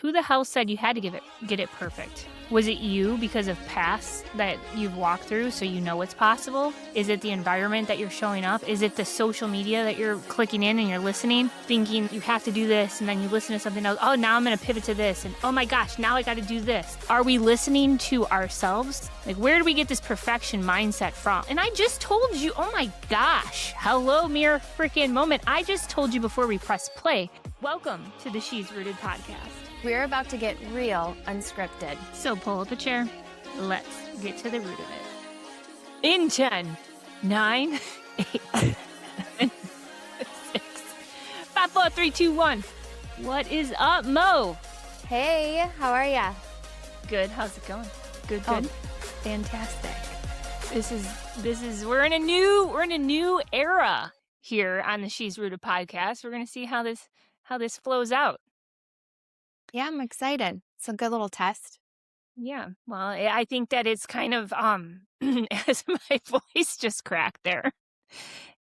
Who the hell said you had to get it perfect? Was it you because of past that you've walked through so you know it's possible? Is it the environment that you're showing up? Is it the social media that you're clicking in and you're listening, thinking you have to do this, and then you listen to something else? Oh, now I'm going to pivot to this, and oh my gosh, now I got to do this. Are we listening to ourselves? Like, where do we get this perfection mindset from? And I just told you, oh my gosh, hello, mere freaking moment. I just told you before we press play. Welcome to the She's Rooted podcast. We're about to get real unscripted. So pull up a chair. Let's get to the root of it. In 10, 9, 8, 7, 6, 5, 4, 3, 2, 1. What is up, Mo? Hey, how are ya? Good. How's it going? Good. Fantastic. We're in a new era here on the She's Rooted podcast. We're gonna see how this flows out. Yeah, I'm excited. It's a good little test. Yeah. Well, I think that it's kind of, as my voice just cracked there,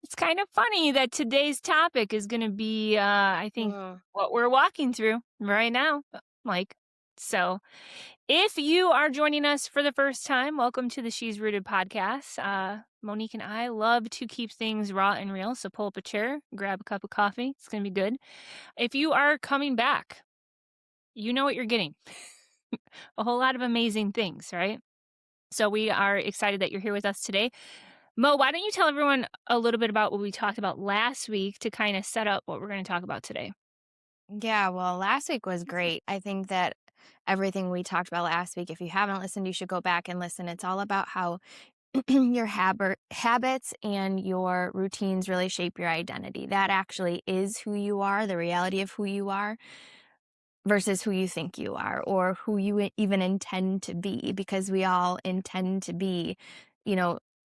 it's kind of funny that today's topic is going to be, I think, what we're walking through right now. So if you are joining us for the first time, welcome to the She's Rooted podcast. Monique and I love to keep things raw and real. So pull up a chair, grab a cup of coffee. It's going to be good. If you are coming back, you know what you're getting. A whole lot of amazing things, right? So we are excited that you're here with us today. Mo, why don't you tell everyone a little bit about what we talked about last week to kind of set up what we're going to talk about today? Yeah, well, last week was great. I think that everything we talked about last week, if you haven't listened, you should go back and listen. It's all about how your habits and your routines really shape your identity. That actually is who you are, the reality of who you are, versus who you think you are or who you even intend to be, because we all intend to be,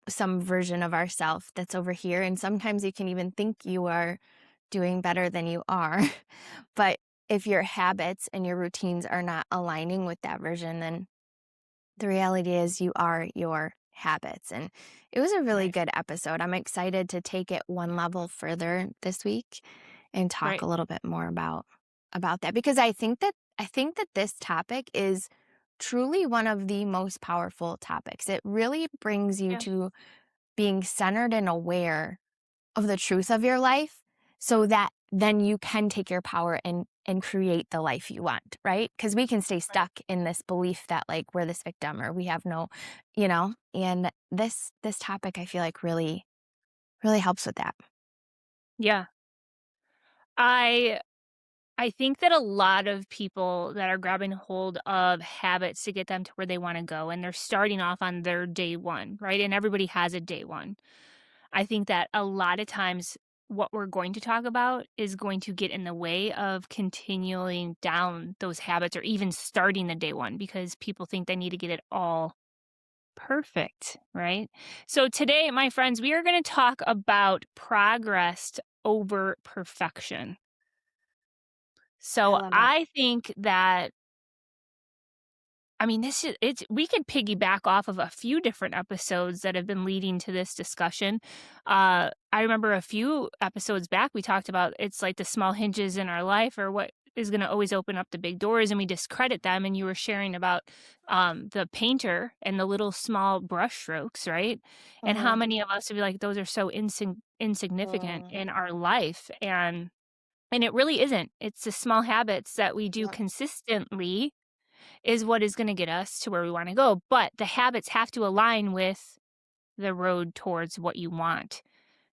some version of ourself that's over here. And sometimes you can even think you are doing better than you are. But if your habits and your routines are not aligning with that version, then the reality is you are your habits. And it was a really good episode. I'm excited to take it one level further this week and talk a little bit more about that, because I think that this topic is truly one of the most powerful topics. It really brings you to being centered and aware of the truth of your life, so that then you can take your power and create the life you want, right? Because we can stay stuck in this belief that like we're this victim or we have no, and this topic I feel like really, really helps with that. Yeah. I think that a lot of people that are grabbing hold of habits to get them to where they want to go, and they're starting off on their day one, right? And everybody has a day one. I think that a lot of times what we're going to talk about is going to get in the way of continuing down those habits or even starting the day one, because people think they need to get it all perfect, right? So today, my friends, we are going to talk about progress over perfection. So I think that, I mean, we could piggyback off of a few different episodes that have been leading to this discussion. I remember a few episodes back, we talked about it's like the small hinges in our life or what is going to always open up the big doors, and we discredit them. And you were sharing about the painter and the little small brush strokes, right? And how many of us would be like, those are so insignificant in our life. And it really isn't. It's the small habits that we do consistently is what is going to get us to where we want to go. But the habits have to align with the road towards what you want,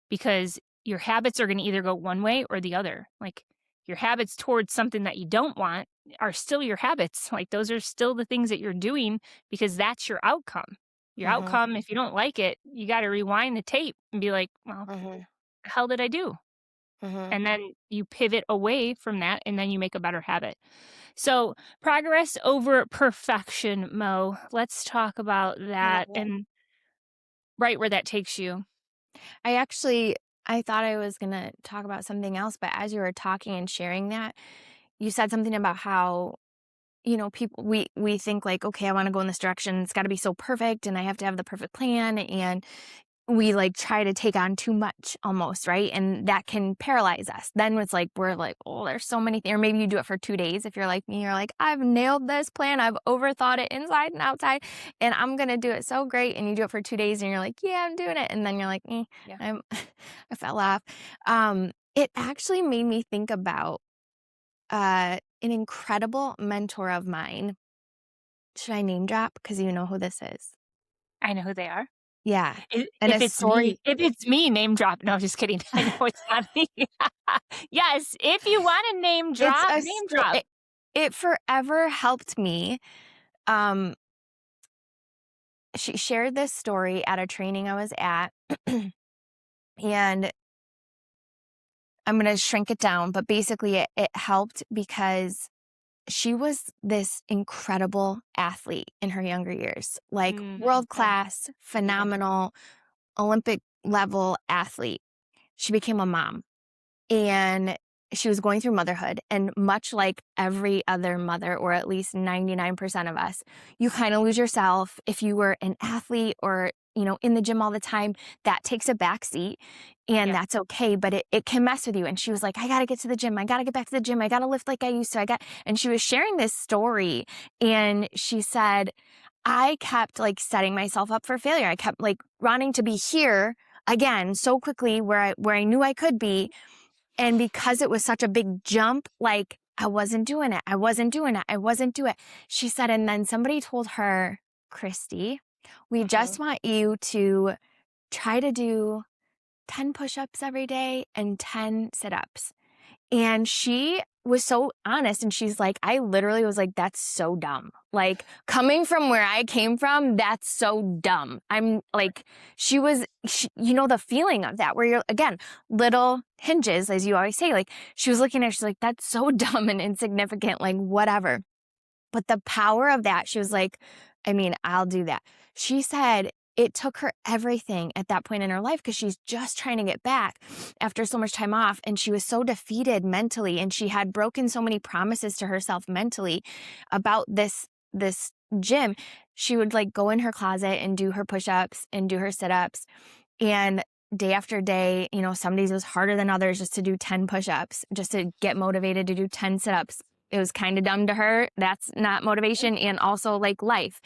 because your habits are going to either go one way or the other. Like your habits towards something that you don't want are still your habits. Like those are still the things that you're doing, because that's your outcome. Your outcome, if you don't like it, you got to rewind the tape and be like, well, the hell did I do? And then you pivot away from that, and then you make a better habit. So progress over perfection, Mo. Let's talk about that and right where that takes you. I thought I was going to talk about something else, but as you were talking and sharing that, you said something about how, people, we think like, okay, I want to go in this direction. It's got to be so perfect and I have to have the perfect plan. And we like try to take on too much almost, right? And that can paralyze us. Then it's like we're like, oh, there's so many things. Or maybe you do it for 2 days. If you're like me, you're like, I've nailed this plan. I've overthought it inside and outside, and I'm gonna do it so great. And you do it for 2 days, and you're like, yeah, I'm doing it. And then you're like, Yeah. I'm, I fell off. It actually made me think about an incredible mentor of mine. Should I name drop? Because you know who this is. I know who they are. Yeah, and If a it's story. me name drop. No, just kidding. I know it's not me. Yes, if you wanna It's a name sto drop. it forever helped me. Um, she shared this story at a training I was at, and I'm gonna shrink it down, but basically it helped because she was this incredible athlete in her younger years, like world Okay. class, Yeah. phenomenal, Olympic level athlete. She became a mom. And she was going through motherhood, and much like every other mother, or at least 99% of us, you kind of lose yourself. If you were an athlete or, in the gym all the time, that takes a back seat, and Yeah. that's okay, but it can mess with you. And she was like, I got to get to the gym. I got to get back to the gym. I got to lift like I used to. And she was sharing this story, and she said, I kept like setting myself up for failure. I kept like wanting to be here again so quickly where I knew I could be, and because it was such a big jump, like I wasn't doing it. I wasn't doing it. I wasn't doing it. She said, and then somebody told her, Christy, we Uh-huh. just want you to try to do 10 push ups every day and 10 sit ups. And she was so honest, and she's like, I literally was like, that's so dumb. Like, coming from where I came from, that's so dumb. I'm like, the feeling of that, where you're, again, little hinges, as you always say. Like, she was looking at her, she's like, that's so dumb and insignificant, like, whatever. But the power of that, she was like, I mean, I'll do that. She said it took her everything at that point in her life, because she's just trying to get back after so much time off. And she was so defeated mentally. And she had broken so many promises to herself mentally about this gym. She would like go in her closet and do her push-ups and do her sit-ups. And day after day, some days it was harder than others just to do 10 push-ups, just to get motivated to do 10 sit-ups. It was kind of dumb to her. That's not motivation, and also like life.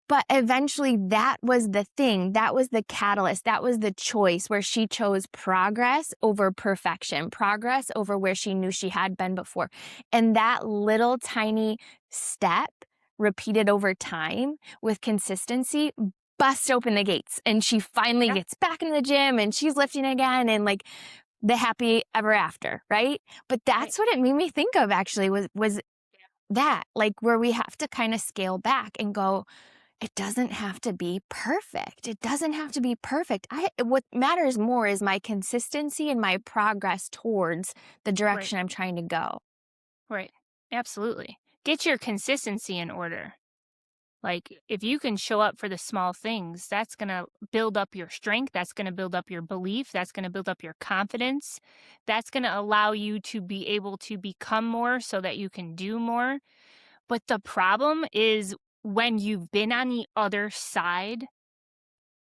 But eventually that was the thing. That was the catalyst. That was the choice, where she chose progress over perfection, progress over where she knew she had been before. And that little tiny step repeated over time with consistency bust open the gates. And she finally Yeah. gets back in the gym, and she's lifting again, and like the happy ever after, right? But Right. that's what it made me think of, actually, was that, like, where we have to kind of scale back and go, it doesn't have to be perfect. It doesn't have to be perfect. What matters more is my consistency and my progress towards the Right. direction I'm trying to go. Right. Absolutely. Get your consistency in order. Like, if you can show up for the small things, that's going to build up your strength. That's going to build up your belief. That's going to build up your confidence. That's going to allow you to be able to become more so that you can do more. But the problem is when you've been on the other side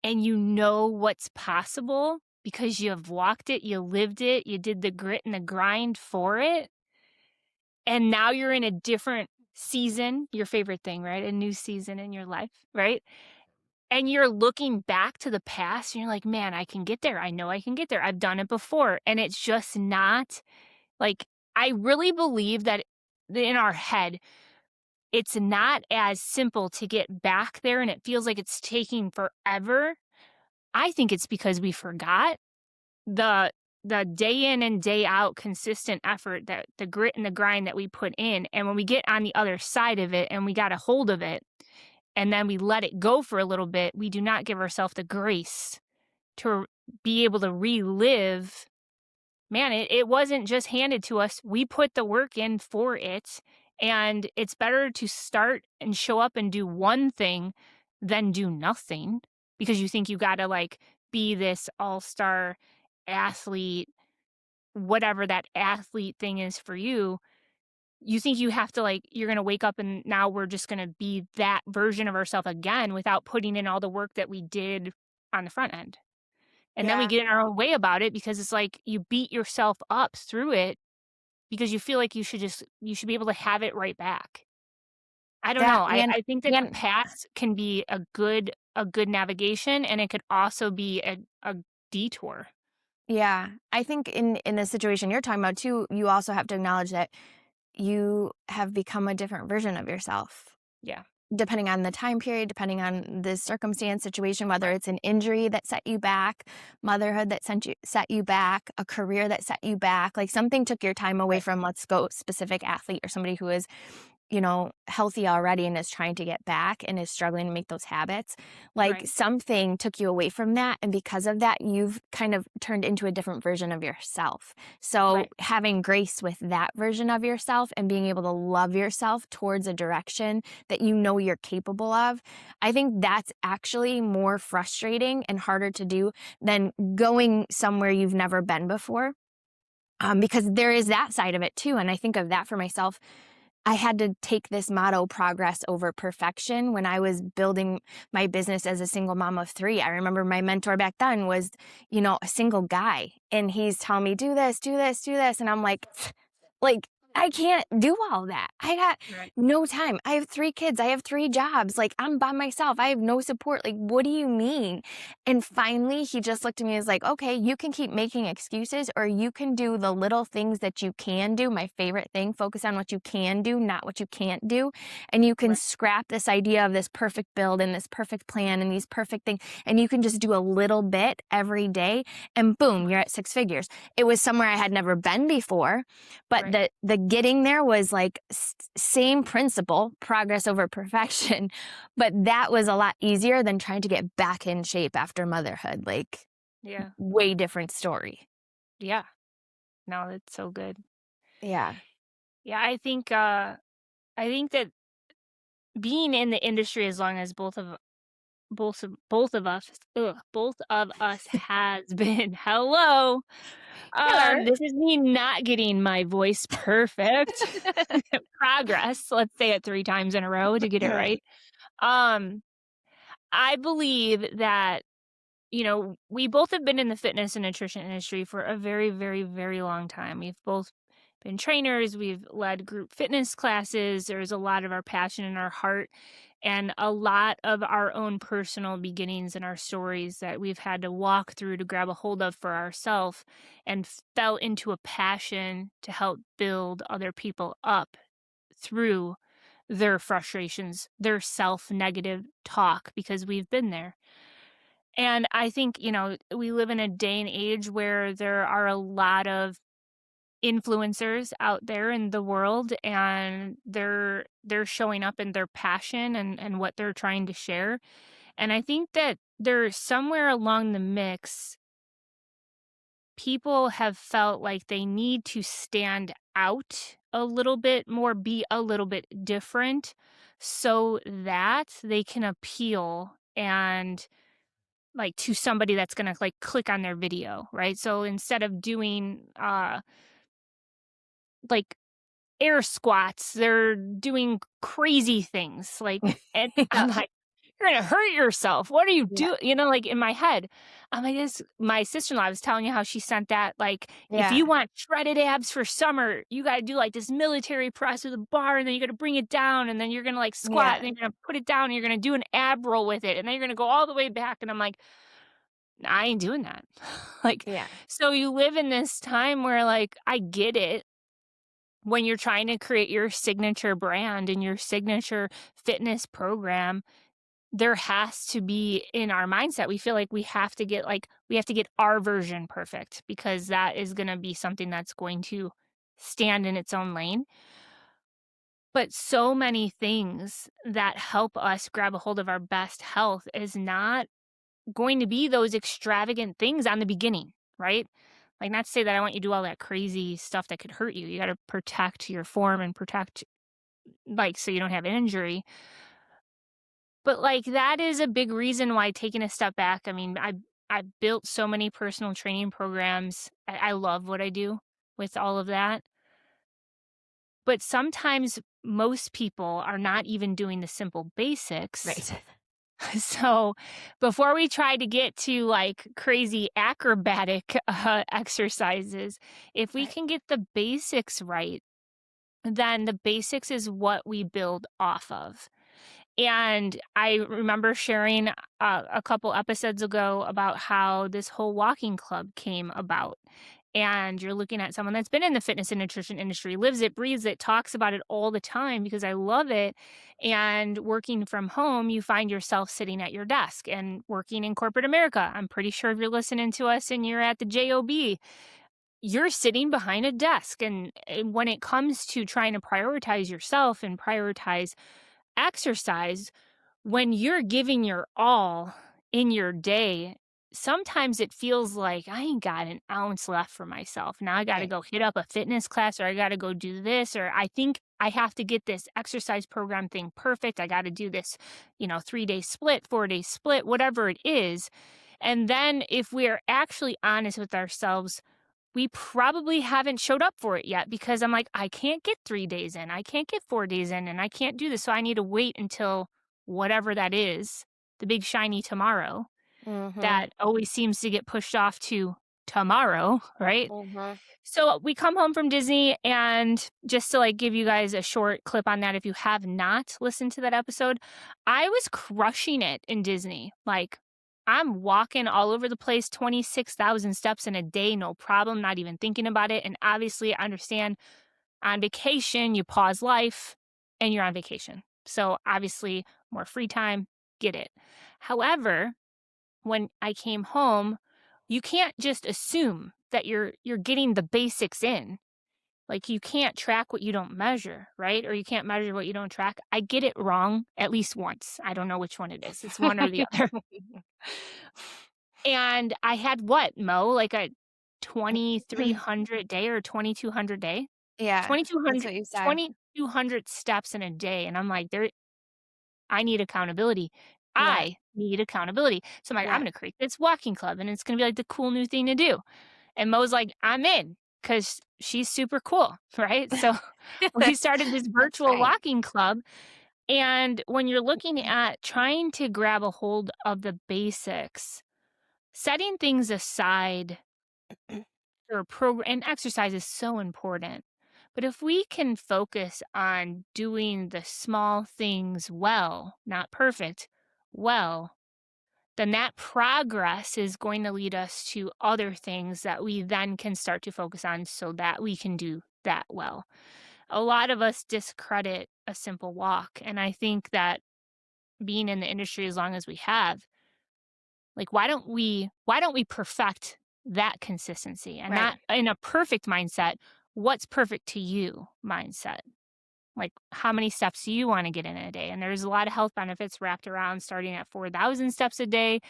and you know what's possible because you have walked it, you lived it, you did the grit and the grind for it. And now you're in a different season, your favorite thing, right? A new season in your life, right? And you're looking back to the past and you're like, man, I can get there. I know I can get there. I've done it before. And it's just not like, I really believe that in our head, it's not as simple to get back there and it feels like it's taking forever. I think it's because we forgot the day in and day out consistent effort, that the grit and the grind that we put in. And when we get on the other side of it and we got a hold of it and then we let it go for a little bit, we do not give ourselves the grace to be able to relive. Man, it wasn't just handed to us. We put the work in for it. And it's better to start and show up and do one thing than do nothing, because you think you got to like be this all-star athlete, whatever that athlete thing is for you. You think you have to like, you're going to wake up and now we're just going to be that version of ourselves again without putting in all the work that we did on the front end. And then we Yeah. get in our own way about it because it's like you beat yourself up through it because you feel like you should be able to have it right back. I don't That know. and I think that the and past can be a good navigation, and it could also be a detour. yeah, I think in the situation you're talking about too, you also have to acknowledge that you have become a different version of yourself. Yeah, Depending on the time period, depending on the circumstance, situation, whether right, it's an injury that set you back, motherhood that set you back, a career that set you back, like something took your time away right, from, let's go, specific athlete or somebody who is, you know, healthy already and is trying to get back and is struggling to make those habits. Like right, something took you away from that. And because of that, you've kind of turned into a different version of yourself. So right, having grace with that version of yourself and being able to love yourself towards a direction that you know you're capable of, I think that's actually more frustrating and harder to do than going somewhere you've never been before. Because there is that side of it too. And I think of that for myself. I had to take this motto, progress over perfection, when I was building my business as a single mom of three. I remember my mentor back then was, you know, a single guy, and he's telling me, do this, do this, do this. And I'm like, I can't do all that. I got right, no time. I have three kids. I have three jobs. Like, I'm by myself. I have no support. Like, what do you mean? And finally, he just looked at me and was like, okay, you can keep making excuses, or you can do the little things that you can do. My favorite thing, focus on what you can do, not what you can't do. And you can right, scrap this idea of this perfect build and this perfect plan and these perfect things. And you can just do a little bit every day. And boom, you're right, at six figures. It was somewhere I had never been before, but right. the getting there was like same principle, progress over perfection, but that was a lot easier than trying to get back in shape after motherhood. Like, Yeah, way different story. yeah. No, that's so good. Yeah. Yeah, I think that being in the industry as long as both of us both of us has been hello. Hello. This is me not getting my voice perfect. Progress. Let's say it 3 times in a row to get it right. Um, I believe that, you know, we both have been in the fitness and nutrition industry for a very, very, very long time. We've both been trainers, we've led group fitness classes. There's a lot of our passion in our heart and a lot of our own personal beginnings and our stories that we've had to walk through to grab a hold of for ourselves and fell into a passion to help build other people up through their frustrations, their self negative talk, because we've been there. And I think, you know, we live in a day and age where there are a lot of influencers out there in the world and they're showing up in their passion and what they're trying to share. And I think that there's somewhere along the mix, people have felt like they need to stand out a little bit more, be a little bit different so that they can appeal and like to somebody that's gonna like click on their video, right? So instead of doing like air squats, they're doing crazy things, like and I'm Yeah. like, "You're gonna hurt yourself. What are you Yeah. do" you know, like, in my head, I'm like, "This" my sister-in-law was telling you how she sent that, like, "If you Yeah. want shredded abs for summer, you gotta do, like, this military press with a bar, and then you gotta bring it down, and then you're gonna, like, squat, and Yeah. then you're gonna put it down, and you're gonna do an ab roll with it, and then you're gonna go all the way back," and I'm like, "I ain't doing that." Like, Yeah. so you live in this time where, like, I get it when you're trying to create your signature brand and your signature fitness program, there has to be in our mindset, we feel like we have to get our version perfect because that is going to be something that's going to stand in its own lane. But so many things that help us grab a hold of our best health is not going to be those extravagant things on the beginning, right? Like, not to say that I want you to do all that crazy stuff that could hurt you. You got to protect your form and protect, like, so you don't have an injury. But, like, that is a big reason why taking a step back. I mean, I built so many personal training programs. I love what I do with all of that. But sometimes most people are not even doing the simple basics Right. So, before we try to get to, like, crazy acrobatic, exercises, if we Right. can get the basics right, then the basics is what we build off of. And I remember sharing a couple episodes ago about how this whole walking club came about. And you're looking at someone that's been in the fitness and nutrition industry, lives it, breathes it, talks about it all the time because I love it. And working from home, you find yourself sitting at your desk and working in corporate America. I'm pretty sure if you're listening to us and you're at the job, you're sitting behind a desk. And when it comes to trying to prioritize yourself and prioritize exercise, when you're giving your all in your day, sometimes it feels like I ain't got an ounce left for myself. Now I got to Right. go hit up a fitness class, or I got to go do this, or I think I have to get this exercise program thing perfect. I got to do this, 3 day split, 4 day split, whatever it is. And then if we're actually honest with ourselves, we probably haven't showed up for it yet because I'm like, I can't get 3 days in. I can't get 4 days in, and I can't do this. So I need to wait until whatever that is, the big shiny tomorrow Mhm. that always seems to get pushed off to tomorrow, right? Mhm. So we come home from Disney, and just to like give you guys a short clip on that, if you have not listened to that episode, I was crushing it in Disney. Like, I'm walking all over the place, 26,000 steps in a day, no problem, not even thinking about it. And obviously, I understand on vacation, you pause life and you're on vacation. So obviously, more free time, get it. However, when I came home, you can't just assume that you're getting the basics in. Like, you can't track what you don't measure, right? Or you can't measure what you don't track. I get it wrong at least once. I don't know which one it is. It's one or the other. And I had what, Mo? Like a 2,300 day or 2,200 day? Yeah, that's 2,200 what you said. 2,200 steps in a day. And I'm like, I need accountability. Yeah, I need accountability. So I'm like, I'm yeah. gonna create this walking club and it's gonna be like the cool new thing to do. And Mo's like, I'm in because she's super cool, right? So we started this That's virtual right. walking club. And when you're looking at trying to grab a hold of the basics, setting things aside for program and exercise is so important. But if we can focus on doing the small things well, not perfect, well, then that progress is going to lead us to other things that we then can start to focus on so that we can do that well. A lot of us discredit a simple walk. And I think that being in the industry as long as we have, like, why don't we perfect that consistency and Right. not in a perfect mindset, what's perfect to you mindset? Like, how many steps do you want to get in a day? And there's a lot of health benefits wrapped around starting at 4,000 steps a day,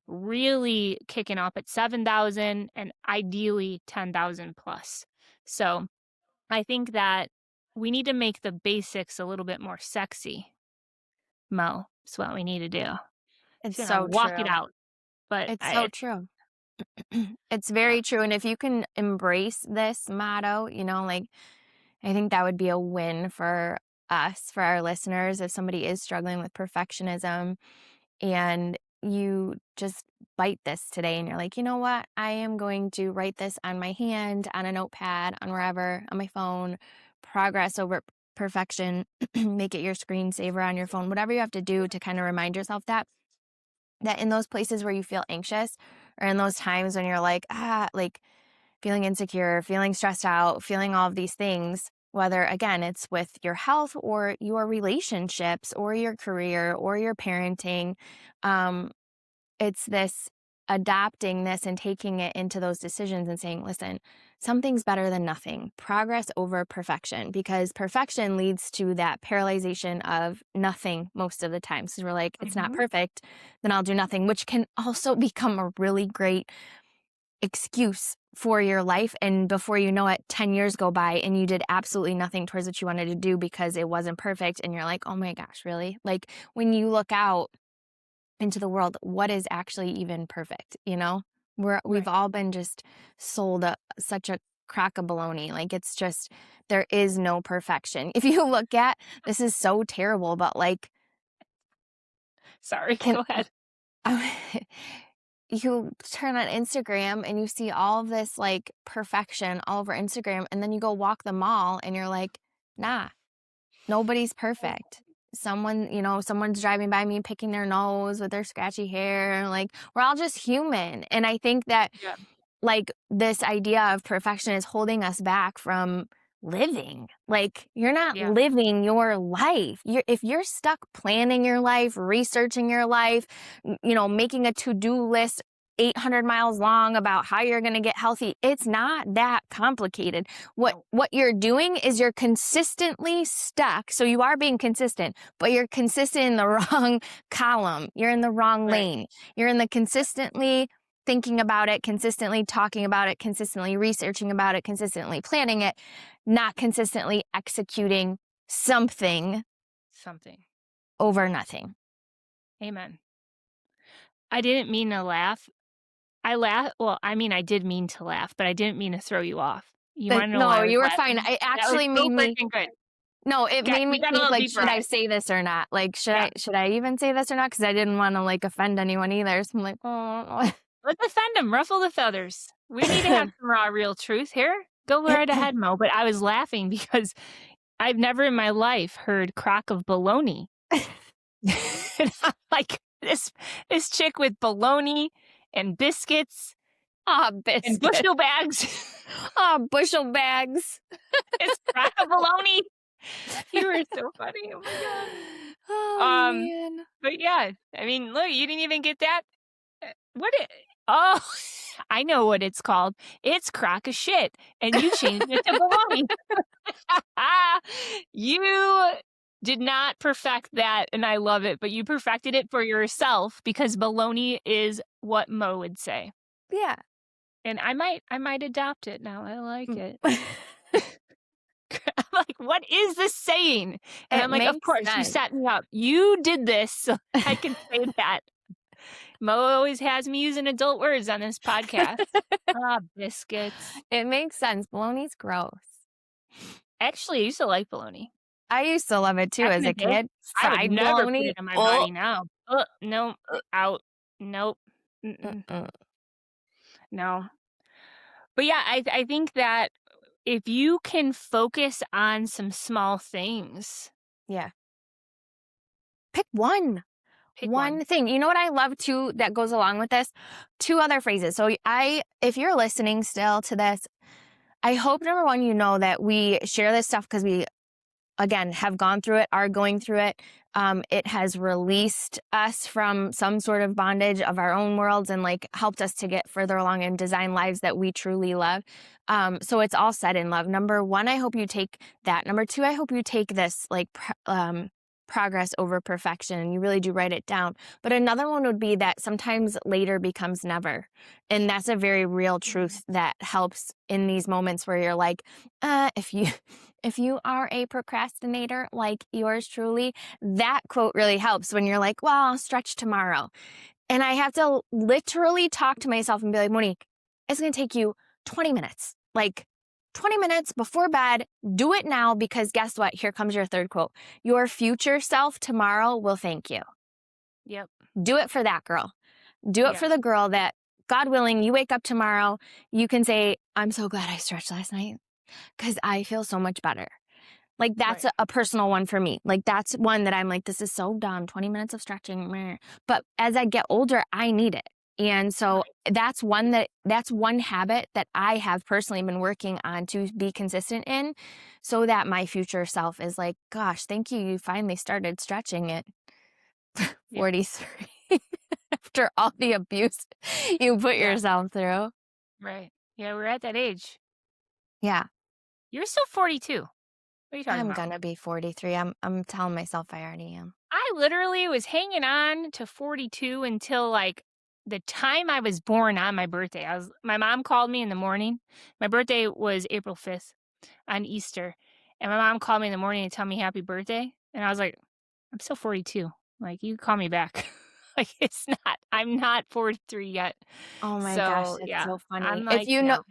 really kicking off at 7,000, and ideally 10,000 plus. So I think that we need to make the basics a little bit more sexy, Mo. That's what we need to do. It's You know, so walk it true. out. But It's so I, true. It's yeah. very true, and if you can embrace this motto, like, I think that would be a win for us, for our listeners, if somebody is struggling with perfectionism and you just bite this today and you're like, you know what? I am going to write this on my hand, on a notepad, on wherever, on my phone, progress over perfection, make it your screensaver on your phone, whatever you have to do to kind of remind yourself that in those places where you feel anxious or in those times when you're like feeling insecure, feeling stressed out, feeling all of these things, whether again it's with your health or your relationships or your career or your parenting, um, it's this adapting this and taking it into those decisions and saying, listen, something's better than nothing. Progress over perfection, because perfection leads to that paralyzation of nothing most of the time. So we're like, it's not Mhm. perfect, then I'll do nothing, which can also become a really great excuse for your life. And before you know it, 10 years go by and you did absolutely nothing towards what you wanted to do because it wasn't perfect. And you're like, oh my gosh, really? Like when you look out into the world, what is actually even perfect? We've Right. all been just sold such a crock of baloney. Like it's just, there is no perfection. If you look at, this is so terrible, but like Sorry, Can go ahead. you turn on Instagram and you see all of this like perfection all over Instagram, and then you go walk the mall and you're like, nah, nobody's perfect. Someone's driving by me picking their nose with their scratchy hair. Like, we're all just human. And I think that Yeah, like this idea of perfection is holding us back from living. Like, you're not yeah, living your life. If you're stuck planning your life, researching your life, making a to-do list 800 miles long about how you're going to get healthy, it's not that complicated. What no, what you're doing is you're consistently stuck. So you are being consistent, but you're consistent in the wrong column. You're in the wrong right, lane. You're in the consistently thinking about it, consistently talking about it, consistently researching about it, consistently planning it, not consistently executing something something. over nothing. Amen. I didn't mean to laugh. I mean, I did mean to laugh, but I didn't mean to throw you off. You But wanna know why no, I was you were fine. laughing? It That was actually so made me freaking good. no, it made We me got a think little like, deeper should on I it. say this or not? Like, should Yeah. I should I even say this or not? Because I didn't want to like offend anyone either. So I'm like, oh. Let's offend him, ruffle the feathers. We need to have some raw, real truth here. Go right ahead, Mo, but I was laughing because I've never in my life heard crock of bologna. And I'm like, this chick with bologna and biscuits Ah, and biscuit. bushel bags Ah, bushel bags. is crock of bologna. You were so funny, oh my Oh god. man. But yeah, I mean, look, you didn't even get that. What it oh, I know what it's called. It's crock of shit, and you changed it to bologna. You did not perfect that, and I love it, but you perfected it for yourself because bologna is what Mo would say. Yeah. And I might adopt it now, I like Mm. it. I'm like, "What is this saying?" And It I'm like, "Of makes course, you sense. set me up. You did this so I can say that." Mo always has me using adult words on this podcast. Ah, biscuits. It makes sense. Bologna's gross. Actually, I used to like bologna. I used to love it too Back in as the a day, kid. I would Fried never put bologna. it in my Oh, body now. No, out. Nope. Mm-mm. mm-mm. No. But yeah, I think that if you can focus on some small things, Yeah. Pick one. pick one. One thing. You know what I love too that goes along with this? Two other phrases. So if you're listening still to this, I hope number one, you know that we share this stuff because we again, have gone through it, are going through it. It has released us from some sort of bondage of our own worlds and like helped us to get further along and design lives that we truly love. So it's all said in love. Number one, I hope you take that. Number two, I hope you take this like progress over perfection and you really do write it down. But another one would be that sometimes later becomes never. And that's a very real truth that helps in these moments where you're like, if you if you are a procrastinator like yours truly, that quote really helps when you're like, well, I'll stretch tomorrow. And I have to literally talk to myself and be like, Monique, it's going to take you 20 minutes. Like 20 minutes before bed, do it now because guess what? Here comes your third quote. Your future self tomorrow will thank you. Yep. Do it for that girl. Do it Yeah. for the girl that, God willing, you wake up tomorrow, you can say, I'm so glad I stretched last night because I feel so much better. Like that's Right. a personal one for me. Like that's one that I'm like, this is so dumb. 20 minutes of stretching. Meh. But as I get older, I need it. And so Right. that's one habit that I have personally been working on to be consistent in so that my future self is like, gosh, thank you. You finally started stretching at Yeah. 43 after all the abuse you put Yeah. yourself through. Right. Yeah, we're at that age. Yeah, You're still 42. What are you talking I'm about? gonna be 43. I'm telling myself I already am. I literally was hanging on to 42 until like the time I was born on my birthday. My mom called me in the morning. My birthday was April 5th on Easter. And my mom called me in the morning to tell me happy birthday. And I was like, I'm still 42. Like, you can call me back. Like, I'm not 43 yet. Oh my gosh, So, that's yeah, so funny. I'm like, no.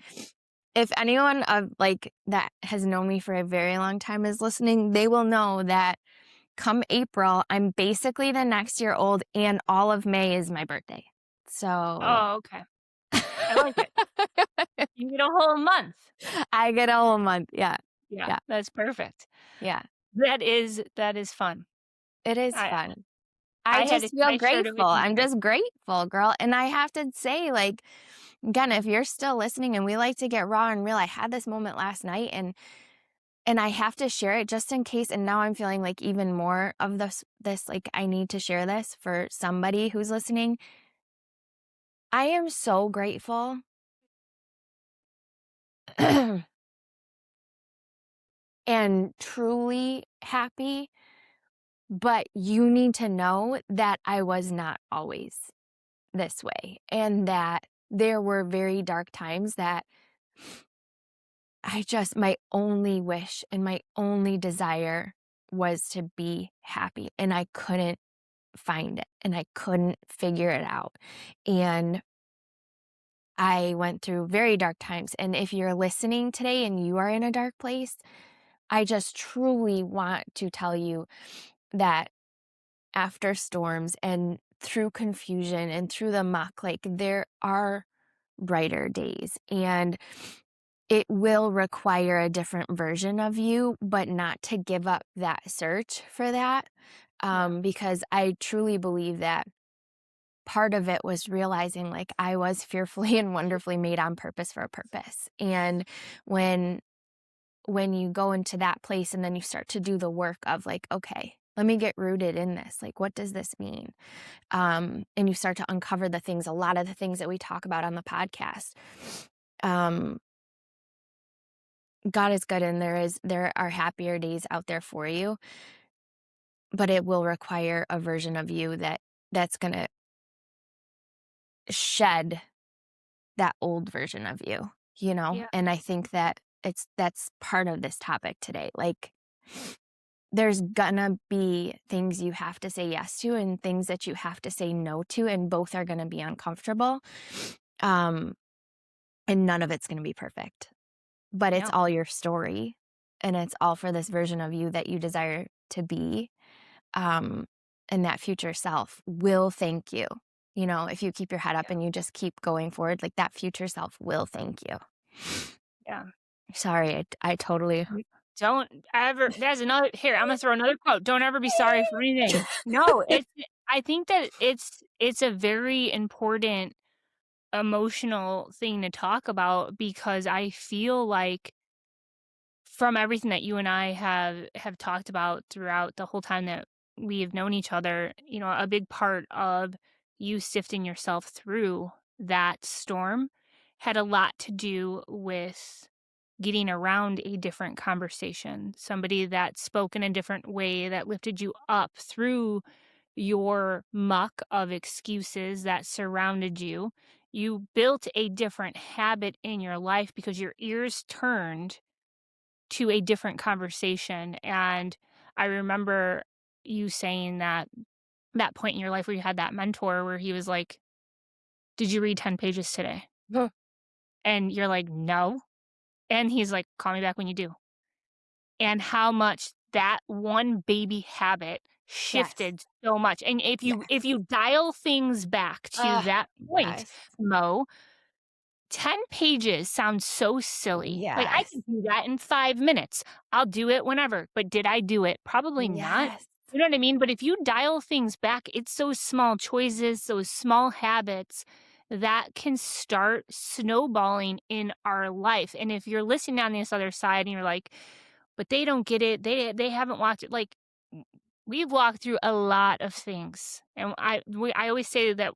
If anyone of like that has known me for a very long time is listening, they will know that come April, I'm basically the next year old, and all of May is my birthday. So Oh, okay. I like it. You get a whole month. I get a whole month. Yeah. Yeah, Yeah. that's perfect. Yeah. That is fun. It is I fun. I I had just it feel I shared it grateful. with you I'm too. just grateful, girl. And I have to say, like, again, if you're still listening and we like to get raw and real, I had this moment last night and I have to share it just in case. And now I'm feeling like even more of this, like I need to share this for somebody who's listening. I am so grateful and truly happy, but you need to know that I was not always this way and that there were very dark times that my only wish and my only desire was to be happy and I couldn't find it and I couldn't figure it out. And I went through very dark times. And if you're listening today and you are in a dark place, I just truly want to tell you that after storms and through confusion and through the muck, like there are brighter days and it will require a different version of you, but not to give up that search for that. Yeah, Because I truly believe that part of it was realizing like I was fearfully and wonderfully made on purpose for a purpose. And when you go into that place and then you start to do the work of like, okay, let me get rooted in this. Like, what does this mean? And you start to uncover a lot of the things that we talk about on the podcast. Um, God is good and there are happier days out there for you, but it will require a version of you that's going to shed that old version of you, you know? yeah, And I think that that's part of this topic today. Like there's gonna be things you have to say yes to and things that you have to say no to, and both are gonna be uncomfortable. Um, and none of it's gonna be perfect. But it's no, all your story and it's all for this version of you that you desire to be. Um, and that future self will thank you. You know, if you keep your head up yeah, and you just keep going forward, like that future self will thank you. yeah. Sorry, I totally. Mm, don't ever there's another here, I'm gonna throw another quote, "Don't ever be sorry for anything." No, I think that it's a very important emotional thing to talk about because I feel like from everything that you and I have talked about throughout the whole time that we have known each other, a big part of you sifting yourself through that storm had a lot to do with getting around a different conversation, somebody that spoke in a different way that lifted you up through your muck of excuses that surrounded you. You built a different habit in your life because your ears turned to a different conversation. And I remember you saying that point in your life where you had that mentor where he was like, "Did you read 10 pages today?" And you're like, "No." And he's like, "Call me back when you do." And how much that one baby habit Yes. shifted so much. And if Yes. you dial things back to that point, Yes. Mo, 10 pages sounds so silly. Like, I Yes. can do that in 5 minutes. I'll do it whenever, but did I do it? Probably not. Yes. You know what I mean? But if you dial things back, it's those small choices, those small habits that can start snowballing in our life. And if you're listening on this other side and you're like, "But they don't get it. They haven't walked it." Like, we've walked through a lot of things. And I always say that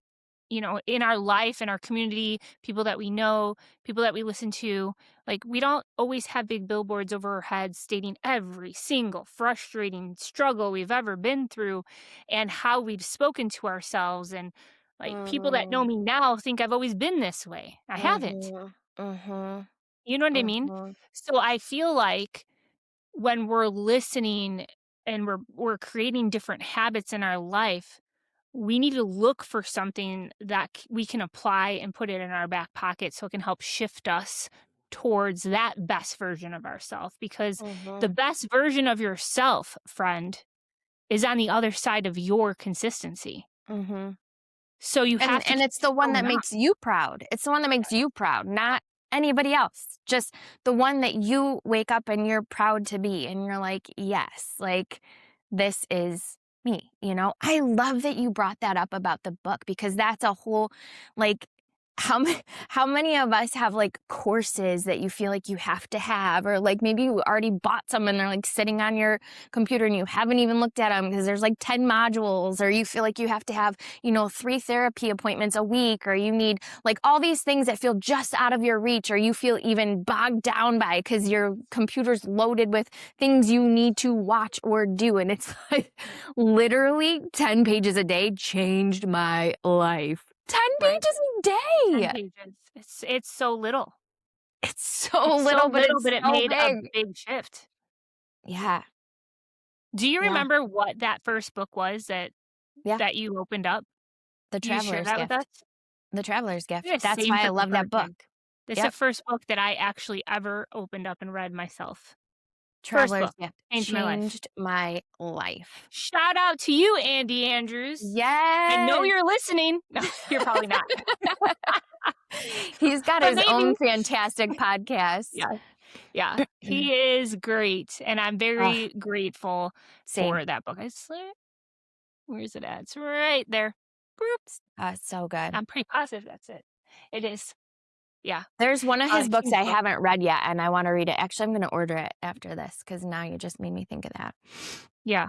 in our life, in our community, people that we know, people that we listen to, like we don't always have big billboards over our heads stating every single frustrating struggle we've ever been through and how we've spoken to ourselves. And like people that know Mhm. me now think I've always been this way. I haven't. Mhm. Mhm. You know what I mean? Mhm. So I feel like when we're listening and we're creating different habits in our life, we need to look for something that we can apply and put it in our back pocket so it can help shift us towards that best version of ourselves because the Mhm. best version of yourself, friend, is on the other side of your consistency. Mhm. So you have to And keep it's the one that showing up. makes you proud. It's the one that makes you proud, not anybody else. Just the one that you wake up and you're proud to be and you're like, "Yes, like this is me," you know? I love that you brought that up about the book because that's a whole like how many how many of us have like courses that you feel like you have to have or like maybe you already bought some and they're like sitting on your computer and you haven't even looked at them because there's like 10 modules or you feel like you have to have 3 therapy appointments a week, or you need like all these things that feel just out of your reach, or you feel even bogged down by because your computer's loaded with things you need to watch or do. And it's like literally 10 pages a day changed my life. 10 Right? pages a 10 day. pages. It's so little. It's so It's so little, but little, it's but it so made a big. big shift. Yeah. Do you Yeah. remember what that first book was Yeah. that you opened up? The You share Traveler's that with us? Gift. The Traveler's Gift. Yeah, That's same why for I the love that first book. one. It's the Yep. first book that I actually ever opened up and read myself. First Traveler's book. Gift Changed my life. changed my life. Shout out to you, Andy Andrews. I know Yes. you're listening. No, you're probably not. He's got But his maybe. own fantastic podcast. Yeah. Yeah. He is great, and I'm Oh, very grateful same. for that book. Where's it at? It's right there. Boop. So good. I'm pretty positive that's it. It is. Yeah. There's one of his books Huge I book. haven't read yet, and I want to read it. Actually, I'm going to order it after this because now you just made me think of that. Yeah.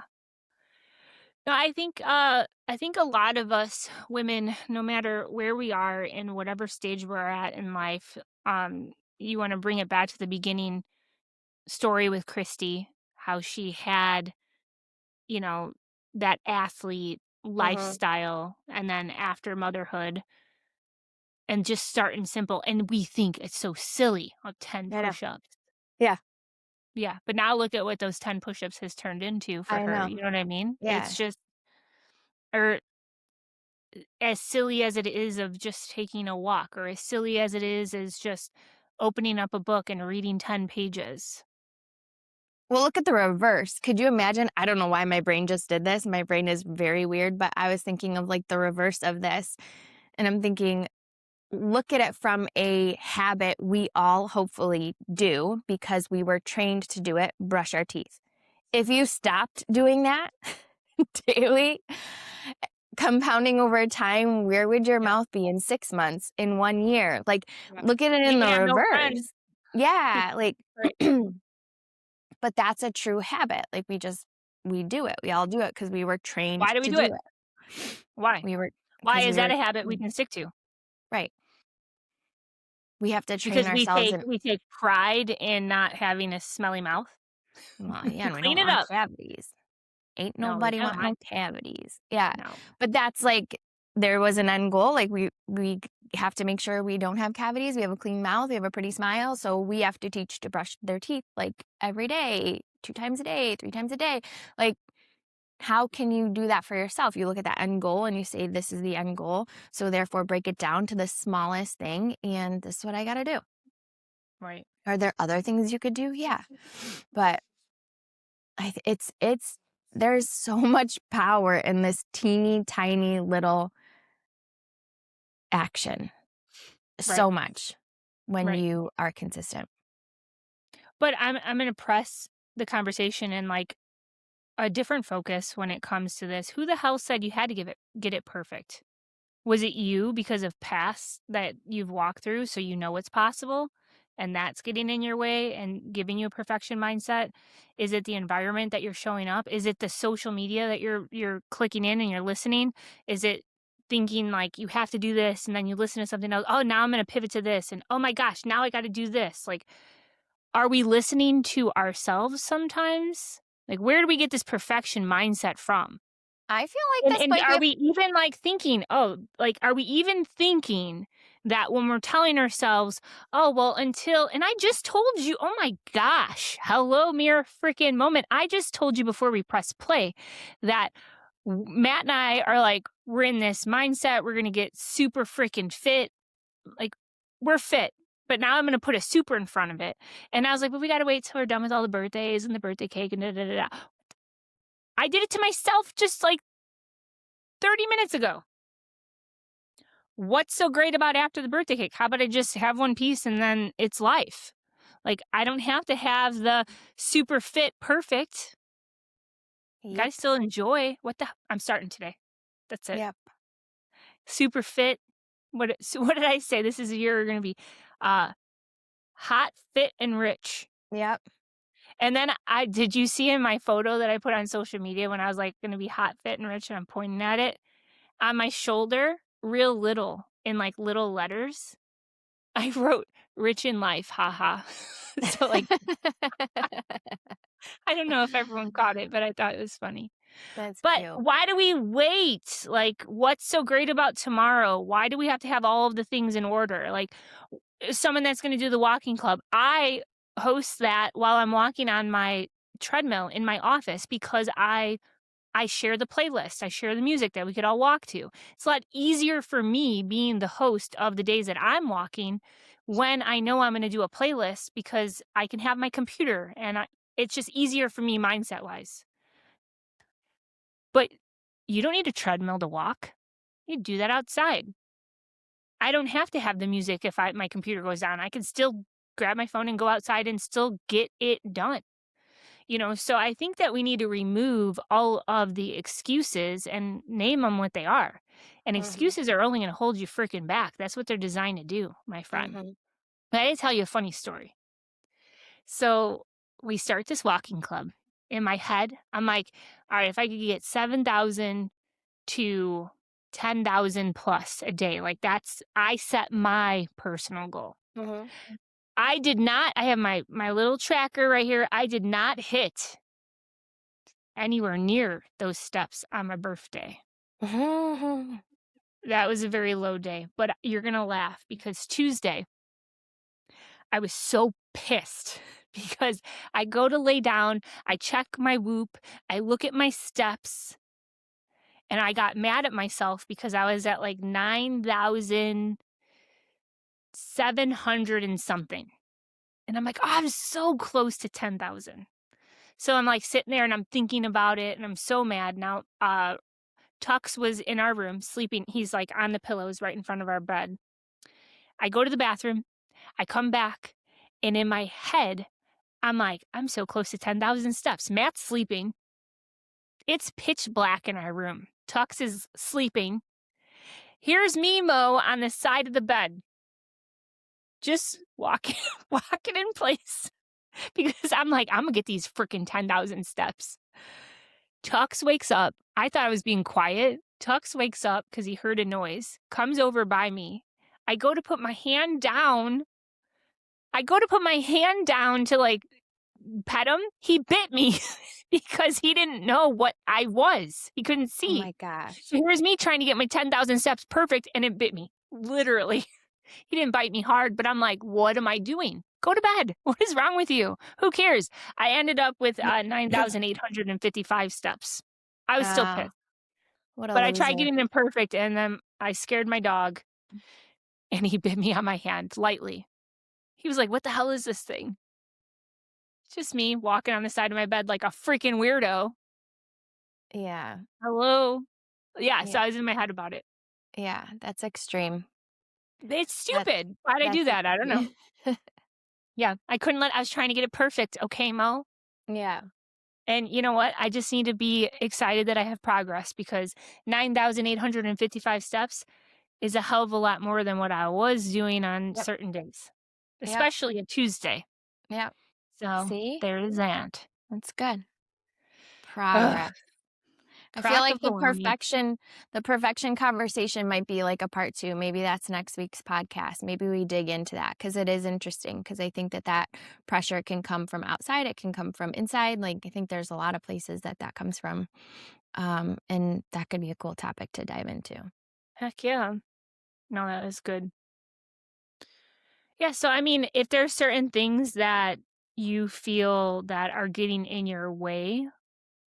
No, I think a lot of us women, no matter where we are in whatever stage we're at in life, you want to bring it back to the beginning story with Christy, how she had, you know, that athlete Hmm. lifestyle and then after motherhood and just starting simple. And we think it's so silly of 10 I know. push-ups. Yeah, Yeah. But now look at what those 10 push-ups has turned into for I her. know. You know what I mean? Yeah. It's just, or as silly as it is of just taking a walk, or as silly as it is as just opening up a book and reading 10 pages. Well, look at the reverse. Could you imagine? I don't know why my brain just did this. My brain is very weird, but I was thinking of like the reverse of this. And I'm thinking, look at it from a habit we all hopefully do because we were trained to do it, brush our teeth. If you stopped doing that daily, compounding over time, where would your Yep, mouth be in 6 months, in 1 year? Like, yep. look at it You in the have no friends. reverse. Yeah, like, Right. but that's a true habit. Like, we do it. We all do it because we were trained Why do we to do do it? it. Why? We were, Why because is we that were, a habit we can stick to? right. We have to train Because ourselves and, we take pride in not having a smelly mouth. well, yeah, and we Clean don't it want up. cavities. Ain't No, we nobody don't. want no cavities. Yeah. No. But that's like there was an end goal. Like we have to make sure we don't have cavities. We have a clean mouth. We have a pretty smile. So we have to teach to brush their teeth like every day, 2 times a day, 3 times a day. Like how can you do that for yourself? You look at that end goal and you say, this is the end goal. So therefore break it down to the smallest thing. And this is what I got to do. Right. Are there other things you could do? Yeah. But it's there's so much power in this teeny tiny little action. Right. So much when Right. you are consistent. But I'm gonna press the conversation in like a different focus when it comes to this. Who the hell said you had to get it perfect? Was it you because of past that you've walked through so you know it's possible and that's getting in your way and giving you a perfection mindset? Is it the environment that you're showing up? Is it the social media that you're clicking in and you're listening? Is it thinking like you have to do this and then you listen to something else? Oh, now I'm going to pivot to this and oh my gosh, now I got to do this. Like are we listening to ourselves sometimes? Like where do we get this perfection mindset from? I feel like this And might be are a we even, like, thinking, "Oh," like, are we even thinking that when we're telling ourselves, "Oh, well, until" and I just told you oh my gosh, hello, mirror freaking moment. I just told you before we press play that Matt and I are like, we're in this mindset, we're gonna get super freaking fit, like, we're fit, but now I'm gonna put a super in front of it, and I was like, "But we gotta wait till we're done with all the birthdays and the birthday cake and da da da da." I did it to myself just like 30 minutes ago. What's so great about after the birthday cake? How about I just have one piece and then it's life? Like, I don't have to have the super fit perfect. Yep. Gotta still enjoy. I'm starting today. That's it. Yep. Super fit. What did I say? This is a year gonna be uh hot, fit, and rich. Yep. And then did you see in my photo that I put on social media when I was like gonna be hot, fit, and rich and I'm pointing at it? On my shoulder, real little, in like little letters, I wrote rich in life, haha. So like I don't know if everyone caught it, but I thought it was funny. That's But cute. why do we wait? Like, what's so great about tomorrow? Why do we have to have all of the things in order? Like, someone that's going to do the walking club, I host that while I'm walking on my treadmill in my office because I share the playlist. I share the music that we could all walk to. It's a lot easier for me being the host of the days that I'm walking when I know I'm going to do a playlist because I can have my computer and it's just easier for me mindset wise. But you don't need a treadmill to walk. You do that outside. I don't have to have the music if my computer goes down. I can still grab my phone and go outside and still get it done. So I think that we need to remove all of the excuses and name them what they are. And Mhm. excuses are only going to hold you freaking back. That's what they're designed to do, my friend. Mhm. But I did tell you a funny story. So we start this walking club. In my head, I'm like, all right, if I could get 7,000 to 10,000 plus a day, like I set my personal goal. Mhm. I did not, I have my little tracker right here. I did not hit anywhere near those steps on my birthday. Mhm. That was a very low day, but you're gonna laugh because Tuesday, I was so pissed because I go to lay down, I check my Whoop, I look at my steps, and I got mad at myself because I was at like 9,700 and something. And I'm like, oh, I'm so close to 10,000. So I'm like sitting there and I'm thinking about it and I'm so mad. Now, Tux was in our room sleeping. He's like on the pillows right in front of our bed. I go to the bathroom, I come back, and in my head, I'm like, I'm so close to 10,000 steps. Matt's sleeping. It's pitch black in our room. Tux is sleeping. Here's me, Mo, on the side of the bed, just walking, walking in place because I'm like, I'm gonna get these freaking 10,000 steps. Tux wakes up. I thought I was being quiet. Tux wakes up because he heard a noise, comes over by me. I go to put my hand down. I go to put my hand down to like pet him. He bit me because he didn't know what I was. He couldn't Oh see. my gosh. So here's me trying to get my 10,000 steps perfect and it bit me. Literally. He didn't bite me hard, but I'm like, what am I doing? Go to bed. What is wrong with you? Who cares? I ended up with 9,855 steps. I was still Ah, pissed, what a but I tried loser. getting them perfect and then I scared my dog and he bit me on my hand lightly. He was like, what the hell is this thing? It's just me walking on the side of my bed like a freaking weirdo. Yeah. Hello? Yeah, so Yeah. I was in my head about it. Yeah, that's extreme. It's That's stupid. Why'd I do that's that? I don't know. Yeah, I was trying to get it perfect. Okay, Mo? Yeah. And you know what? I just need to be excited that I have progress because 9,855 steps is a hell of a lot more than what I was doing on Yep. certain days, Yep. especially a Tuesday. Yep. So See? there is that. That's good. Ugh, Progress. I feel crock like of baloney. the perfection conversation might be like a part 2. Maybe that's next week's podcast. Maybe we dig into that because it is interesting because I think that that pressure can come from outside. It can come from inside. Like, I think there's a lot of places that that comes from. And that could be a cool topic to dive into. Heck yeah. No, that is good. Yeah, so I mean, if there's certain things that you feel that are getting in your way,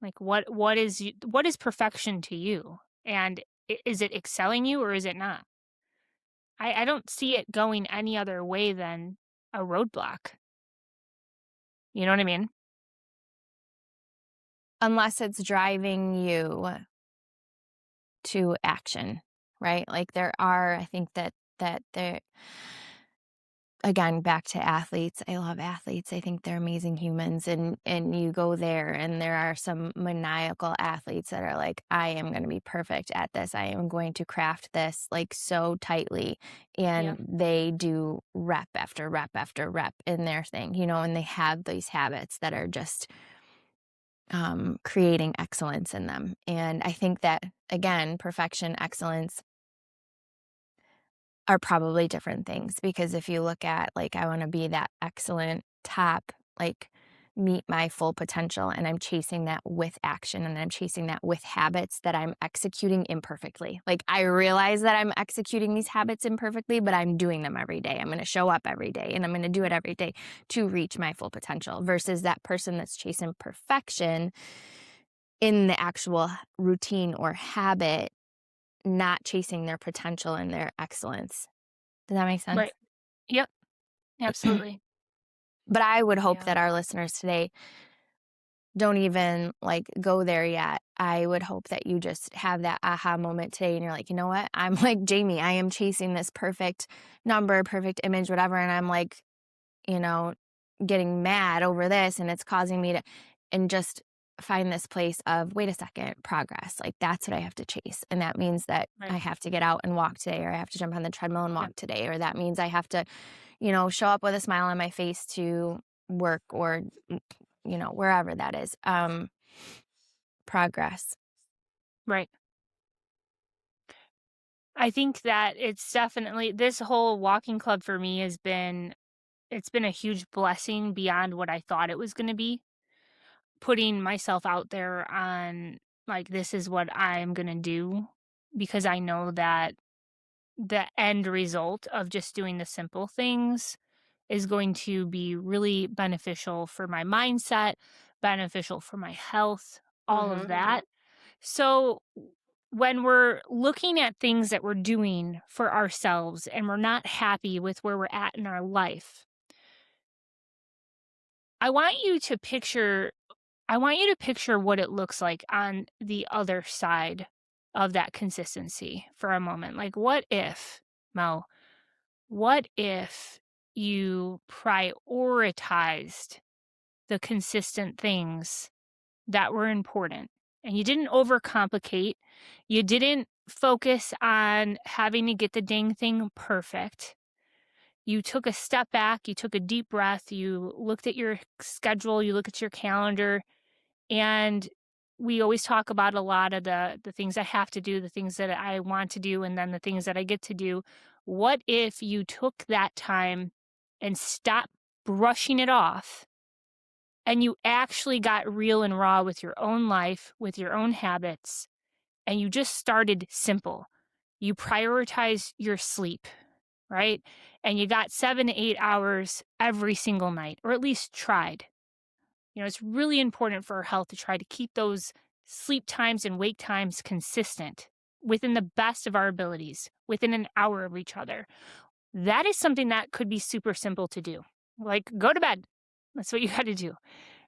like what is perfection to you? And is it excelling you or is it not? I don't see it going any other way than a roadblock. You know what I mean? unless it's driving you to action, right? Like there are, I think that there again, back to athletes. I love athletes. I think they're amazing humans, and you go there and there are some maniacal athletes that are like, I am going to be perfect at this. I am going to craft this like so tightly, Yeah. and they do rep after rep after rep in their thing, and they have these habits that are just creating excellence in them. And I think that again, perfection, excellence are probably different things, because if you look at, like, I wanna be that excellent top, like, meet my full potential, and I'm chasing that with action, and I'm chasing that with habits that I'm executing imperfectly. Like, I realize that I'm executing these habits imperfectly, but I'm doing them every day. I'm gonna show up every day, and I'm gonna do it every day to reach my full potential, versus that person that's chasing perfection in the actual routine or habit, not chasing their potential and their excellence. Does that make sense? Right. Yep. Absolutely. But I would hope Yeah. that our listeners today don't even, like, go there yet. I would hope that you just have that aha moment today and you're like, "You know what? I'm like Jamie, I am chasing this perfect number, perfect image, whatever, and I'm like, you know, getting mad over this, and it's causing me to," and just find this place of, "Wait a second, progress. Like, that's what I have to chase, and that means that I Right. have to get out and walk today, or I have to jump on the treadmill and Yep. walk today, or that means I have to, show up with a smile on my face to work, or, wherever that is." Progress. Right. I think that it's definitely this whole walking club for me it's been a huge blessing beyond what I thought it was gonna be. Putting myself out there on, like, this is what I'm gonna do, because I know that the end result of just doing the simple things is going to be really beneficial for my mindset, beneficial for my health, all of Mhm. that. So when we're looking at things that we're doing for ourselves and we're not happy with where we're at in our life, I want you to picture I want you to picture what it looks like on the other side of that consistency for a moment. Like, what if, Mo, what if you prioritized the consistent things that were important and you didn't overcomplicate? You didn't focus on having to get the dang thing perfect. You took a step back, you took a deep breath, you looked at your schedule, you look at your calendar, and we always talk about a lot of the things I have to do, the things that I want to do, and then the things that I get to do. What if you took that time and stopped brushing it off, and you actually got real and raw with your own life, with your own habits, and you just started simple? You prioritize your sleep, right? And you got 7 to 8 hours every single night, or at least tried. It's really important for our health to try to keep those sleep times and wake times consistent within the best of our abilities, within an hour of each other. That is something that could be super simple to do. Like, go to bed. That's what you got to do,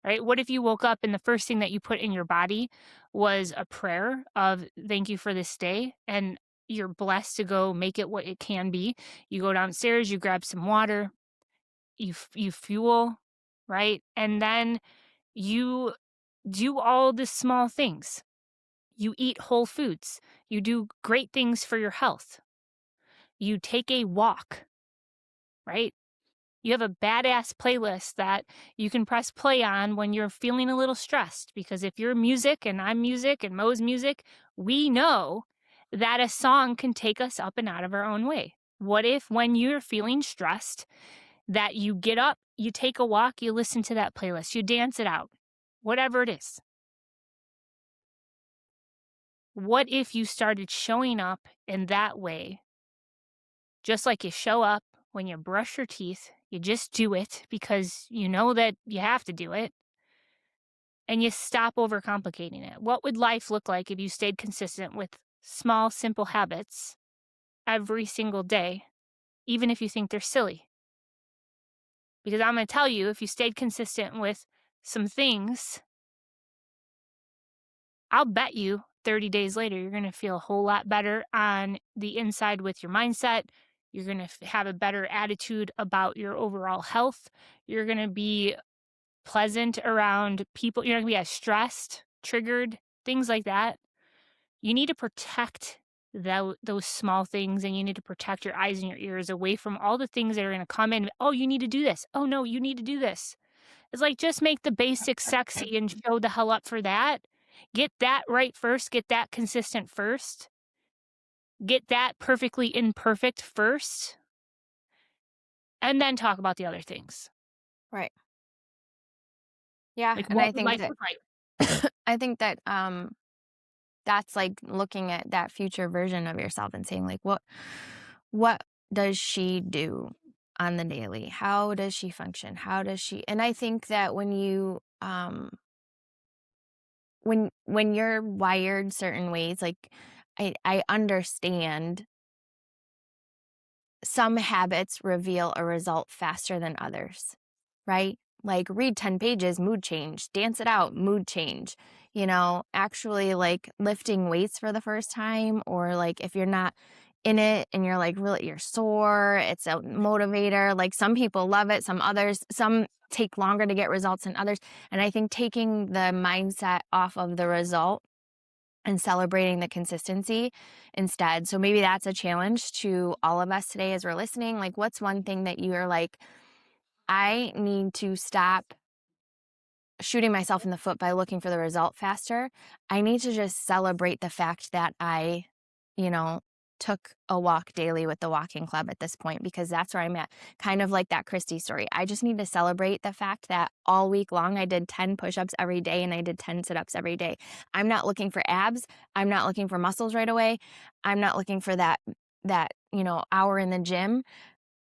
right? What if you woke up and the first thing that you put in your body was a prayer of thank you for this day, and you're blessed to go make it what it can be. You go downstairs, you grab some water, you fuel, right? And then you do all the small things. You eat whole foods. You do great things for your health. You take a walk, right? You have a badass playlist that you can press play on when you're feeling a little stressed. Because if you're music and I'm music and Mo's music, we know that a song can take us up and out of our own way. What if, when you're feeling stressed, that you get up, you take a walk, you listen to that playlist, you dance it out, whatever it is? What if you started showing up in that way, just like you show up when you brush your teeth? You just do it because you know that you have to do it, and you stop overcomplicating it. What would life look like if you stayed consistent with small, simple habits every single day, even if you think they're silly? Because I'm going to tell you, if you stayed consistent with some things I'll bet you 30 days later, you're going to feel a whole lot better on the inside with your mindset. You're going to have a better attitude about your overall health. You're going to be pleasant around people. You're not going to be as stressed, triggered, things like that. You need to protect those small things, and you need to protect your eyes and your ears away from all the things that are going to come in. Oh, you need to do this. Oh, no, you need to do this. It's like, just make the basics sexy and show the hell up for that. Get that right first, get that consistent first, get that perfectly imperfect first, and then talk about the other things. Right. Yeah, Like, and what would life look like? I think that, that's like looking at that future version of yourself and saying like, what does she do on the daily? How does she function? How does she and I think that when you when you're wired certain ways, like I understand some habits reveal a result faster than others, right? Like read 10 pages, mood change, dance it out, mood change. Actually like lifting weights for the first time, or like if you're not in it and you're like really you're sore, it's a motivator. Like some people love it, some take longer to get results than others. And I think taking the mindset off of the result and celebrating the consistency instead. So maybe that's a challenge to all of us today as we're listening. Like, what's one thing that you are like, I need to stop shooting myself in the foot by looking for the result faster. I need to just celebrate the fact that I, you know, took a walk daily with the walking club at this point, because that's where I'm at. Kind of like that Christy story. I just need to celebrate the fact that all week long I did 10 push-ups every day and I did 10 sit-ups every day. I'm not looking for abs. I'm not looking for muscles right away. I'm not looking for that hour in the gym.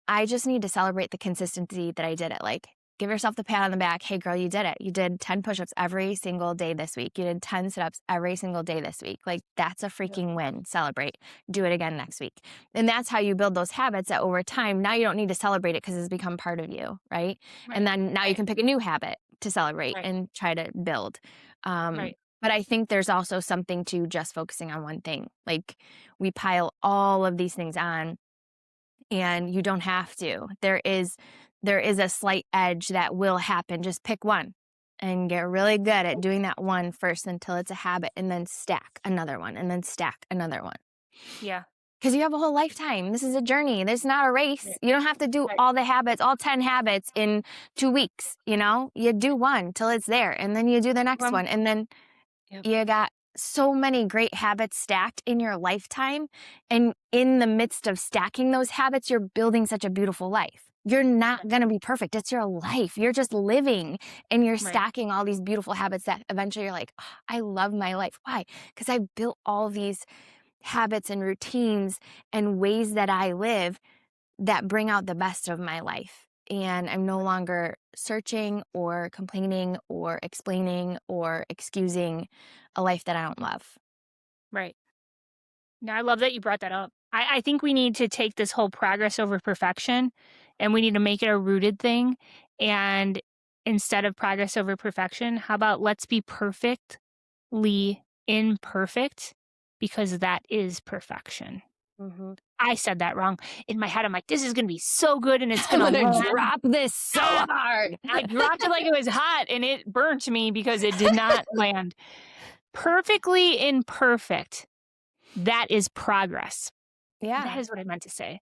I just need to celebrate the consistency that I did it. Like, give yourself the pat on the back. Hey, girl, you did it. You did 10 push-ups every single day this week. You did 10 sit-ups every single day this week. Like, that's a Yeah. freaking win. Celebrate. Do it again next week. And that's how you build those habits that over time, now you don't need to celebrate it because it's become part of you, right? And Right, then now you right, can pick a new habit to celebrate right, and try to build. Um, right, but I think there's also something to just focusing on one thing. Like, we pile all of these things on and you don't have to. There is a slight edge that will happen. Just pick one and get really good at doing that one first until it's a habit, and then stack another one and then stack another one. yeah, Because you have a whole lifetime. This is a journey. This is not a race. right, You don't have to do right. all the habits, all 10 habits in 2 weeks. You do one till it's there, and then you do the next Well, one. And then yep, you got so many great habits stacked in your lifetime. And in the midst of stacking those habits, you're building such a beautiful life. You're not right, going to be perfect. It's your life. You're just living and you're right, stacking all these beautiful habits that eventually you're like, "Oh, I love my life." Why? Because I built all these habits and routines and ways that I live that bring out the best of my life. And I'm no right, longer searching or complaining or explaining or excusing a life that I don't love. right. No, I love that you brought that up. I think we need to take this whole progress over perfection, and we need to make it a rooted thing. And instead of progress over perfection, how about let's be perfectly imperfect, because that is perfection. Mhm. I said that wrong. In my head, I'm like, this is going to be so good and it's I'm going to gonna land. drop this so Ah, hard. I dropped it like it was hot and it burnt me because it did not land. Perfectly imperfect. That is progress. That Yeah. is what I meant to say.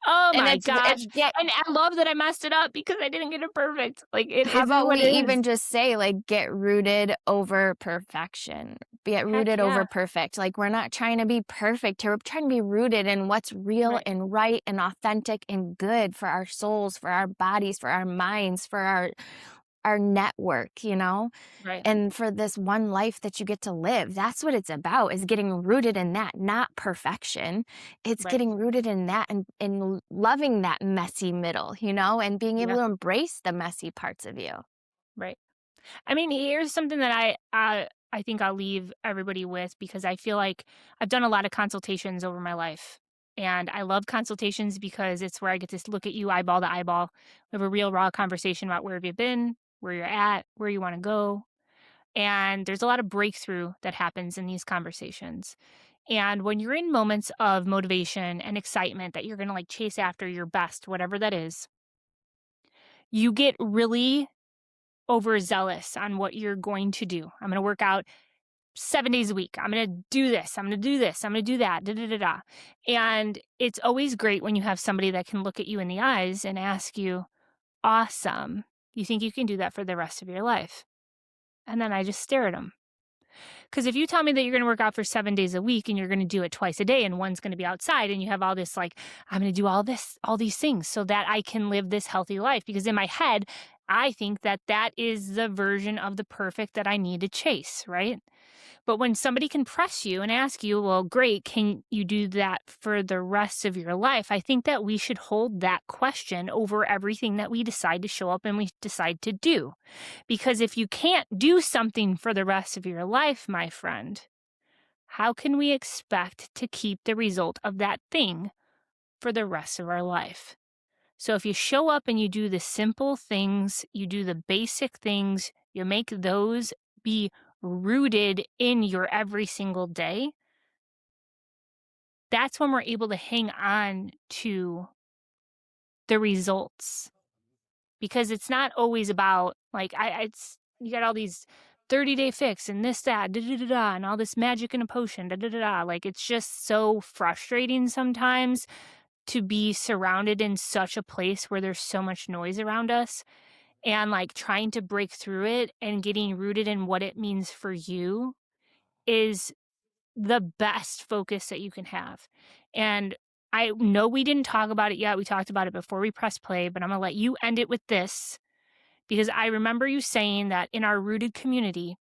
Oh And my it's gosh. get And I love that I messed it up because I didn't get it perfect. Like, it how is about we what it is. even just say, like, get rooted over perfection? Get Heck rooted yeah. over perfect. Like, we're not trying to be perfect here. We're trying to be rooted in what's real Right. and right and authentic and good for our souls, for our bodies, for our minds, for our network. Right. And for this one life that you get to live. That's what it's about, is getting rooted in that, not perfection. It's Right. getting rooted in that and loving that messy middle, and being able Yeah. to embrace the messy parts of you. Right. I mean, here's something that I think I'll leave everybody with, because I feel like I've done a lot of consultations over my life. And I love consultations because it's where I get to look at you eyeball to eyeball. We have a real raw conversation about where have you been, where you're at, where you want to go. And there's a lot of breakthrough that happens in these conversations. And when you're in moments of motivation and excitement that you're going to like chase after your best, whatever that is, you get really overzealous on what you're going to do. I'm going to work out 7 days a week. I'm going to do this. I'm going to do this. I'm going to do that. Da, da, da, da. And it's always great when you have somebody that can look at you in the eyes and ask you, awesome. You think you can do that for the rest of your life? And then I just stare at them. Because if you tell me that you're going to work out for 7 days a week and you're going to do it twice a day and one's going to be outside and you have all this, like, I'm going to do all these things so that I can live this healthy life. Because in my head, I think that that is the version of the perfect that I need to chase, right? But when somebody can press you and ask you, well, great, can you do that for the rest of your life? I think that we should hold that question over everything that we decide to show up and we decide to do. Because if you can't do something for the rest of your life, my friend, how can we expect to keep the result of that thing for the rest of our life? So if you show up and you do the simple things, you do the basic things, you make those be rooted in your every single day, that's when we're able to hang on to the results. Because it's not always about like it's you got all these 30-day fix and this, that, da da da da, and all this magic in a potion, da da da da. Like it's just so frustrating sometimes to be surrounded in such a place where there's so much noise around us and like trying to break through it and getting rooted in what it means for you is the best focus that you can have. And I know we didn't talk about it yet. We talked about it before we press play, but I'm going to let you end it with this because I remember you saying that in our rooted community,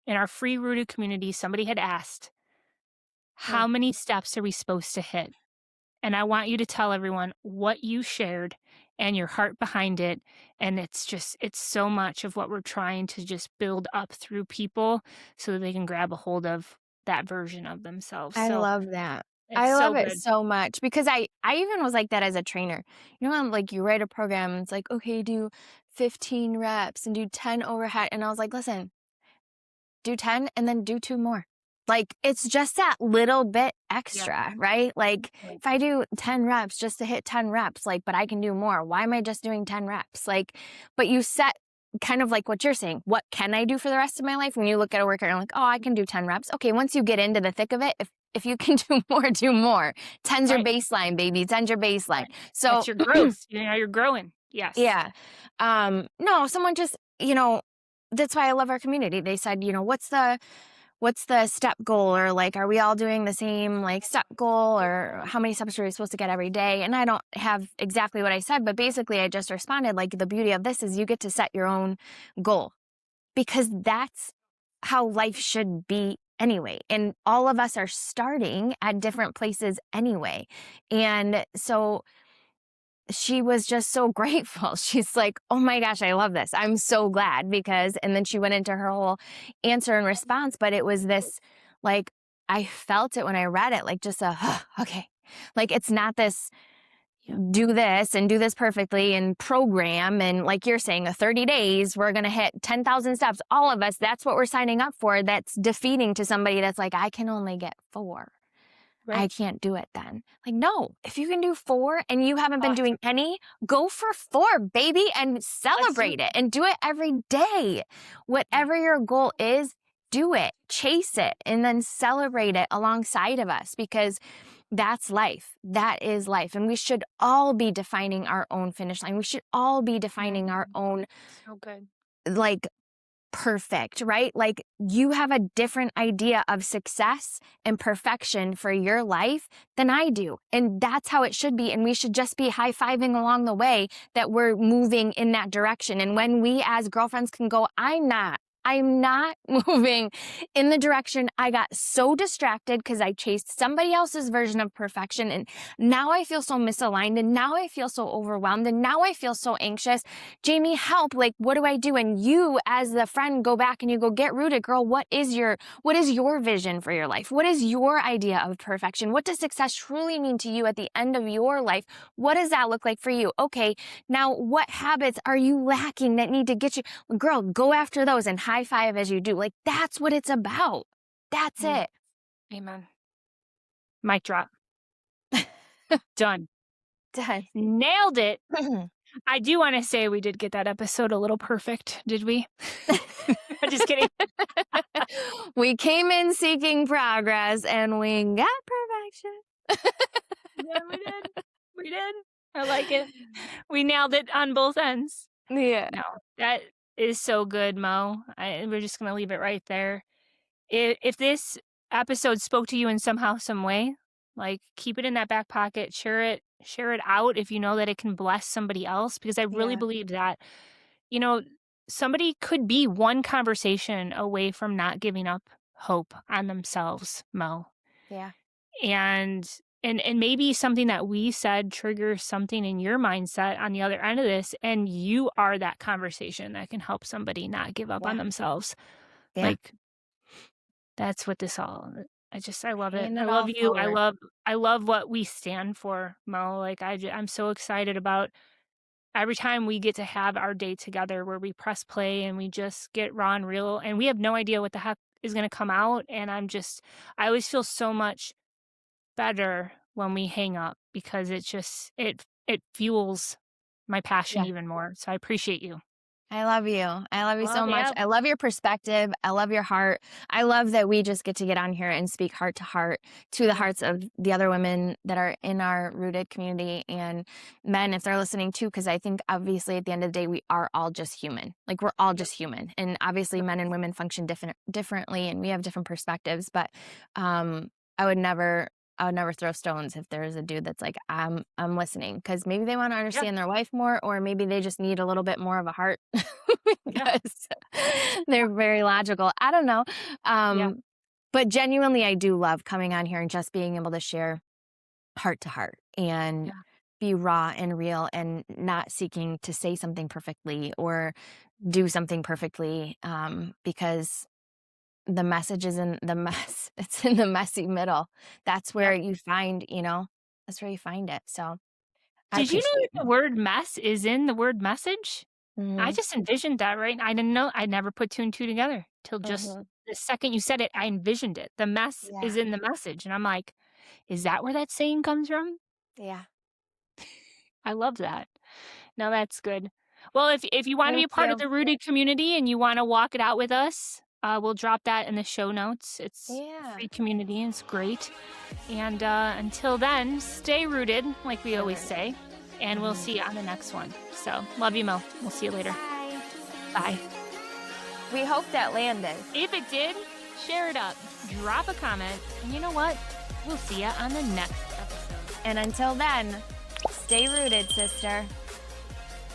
in our free rooted community, somebody had asked, Mm. how many steps are we supposed to hit? And I want you to tell everyone what you shared and your heart behind it. And it's so much of what we're trying to just build up through people so that they can grab a hold of that version of themselves. I So love that. it's I love so it good. so much because I even was like that as a trainer. You know, when, like, you write a program, and it's like, "Okay, do 15 reps and do 10 overhead," and I was like, "Listen, do 10 and then do 2 more." Like, it's just that little bit Yeah. extra, right? Like, Right. if I do 10 reps just to hit 10 reps, like, but I can do more. Why am I just doing 10 reps? Like, but you set kind of like what you're saying. What can I do for the rest of my life? When you look at a workout, you're like, oh, I can do 10 reps. Okay, once you get into the thick of it, if you can do more, do more. 10's your Right. baseline, baby. 10's your baseline. Right. So That's your growth. You know, you're growing. Yes. yeah. No, someone just, that's why I love our community. They said, what's the step goal, or like, are we all doing the same like step goal, or how many steps are we supposed to get every day? And I don't have exactly what I said, but basically I just responded like, the beauty of this is you get to set your own goal, because that's how life should be anyway. And all of us are starting at different places anyway. And so she was just so grateful. She's like, oh my gosh, I love this. I'm so glad because, and then she went into her whole answer and response, but it was this, like, I felt it when I read it, like just okay. Like, it's not this do this and do this perfectly and program. And like you're saying, 30 days, we're going to hit 10,000 steps. All of us, that's what we're signing up for. That's defeating to somebody that's like, I can only get 4. I Right. can't do it then. Like, no, if you can do 4 and you haven't been doing Awesome. any, go for 4, baby, and Let's do celebrate it. it and do it every day. Yeah. Whatever your goal is, do it, chase it, and then celebrate it alongside of us, because that's life. That is life. And we should all be defining our own finish line. We should all be defining our Mm. own, So good. like, perfect, right? Like, you have a different idea of success and perfection for your life than I do. And that's how it should be. And we should just be high-fiving along the way that we're moving in that direction. And when we as girlfriends can go, I'm not moving in the direction. I got so distracted because I chased somebody else's version of perfection. And now I feel so misaligned. And now I feel so overwhelmed. And now I feel so anxious. Jamie, help. Like, what do I do? And you, as the friend, go back and you go, get rooted, girl. What is your vision for your life? What is your idea of perfection? What does success truly mean to you at the end of your life? What does that look like for you? Okay, now what habits are you lacking that need to get you? Girl, go after those and high five as you do. Like, that's what it's about. That's Mm. it. Amen. Mic drop. Done. Done. Nailed it. I do wanna say we did get that episode a little perfect, did we? I'm just kidding. We came in seeking progress and we got perfection. Yeah, we did. We did. I like it. We nailed it on both ends. Yeah. No, that is so good, Mo. We're just gonna leave it right there. If this episode spoke to you in somehow, some way, like, keep it in that back pocket, share it out if you know that it can bless somebody else, because I really Yeah. believe that, you know, somebody could be one conversation away from not giving up hope on themselves, Mo. Yeah. And and maybe something that we said triggers something in your mindset on the other end of this, and you are that conversation that can help somebody not give up on Yeah. themselves. Yeah. Like, that's what this all I love it. Paying I it love all you. forward. I love what we stand for, Mo. Like, I'm so excited about every time we get to have our day together where we press play and we just get raw and real, and we have no idea what the heck is gonna come out, and I always feel so much better when we hang up because it fuels my passion Yeah. even more. So I appreciate you. I love you. I love you so much. Yeah, I love your perspective. I love your heart. I love that we just get to get on here and speak heart to heart to the yeah, hearts of the other women that are in our rooted community and men if they're listening too, because I think obviously at the end of the day we are all just human. Like we're all yep, just human, and obviously yep, men and women function differently, and we have different perspectives. But um, I would never. I would never throw stones if there's a dude that's like, I'm listening, because maybe they want to yeah, understand their wife more, or maybe they just need a little bit more of a heart yeah, because yeah, they're very logical. I don't know. yeah, But genuinely, I do love coming on here and just being able to share heart to heart and yeah. be raw and real and not seeking to say something perfectly or do something perfectly, because the message is in the mess. It's in the messy middle. That's where Yep. you find, that's where you find it. So I Did you know appreciate that the you. word mess is in the word message? I Hmm. just envisioned that, right? I didn't know. I never put two and two together till just Hmm. the second you said it. I envisioned it. The mess is Yeah. in the message, and I'm like, is that where that saying comes from? Yeah. I love that. No, that's good. Well, if you wanna be Thank a part of you. the rooted community and you wanna walk it out with us, we'll drop that in the show notes. It's a Yeah. free community, and it's great. And, until then, stay rooted, like we Stay always rooted. say, and we'll Mhm. see you on the next one. So, love you, Mo. We'll see you later. Bye. Bye. We hope that landed. If it did, share it up, drop a comment, and you know what? We'll see you on the next episode. And until then, stay rooted, sister.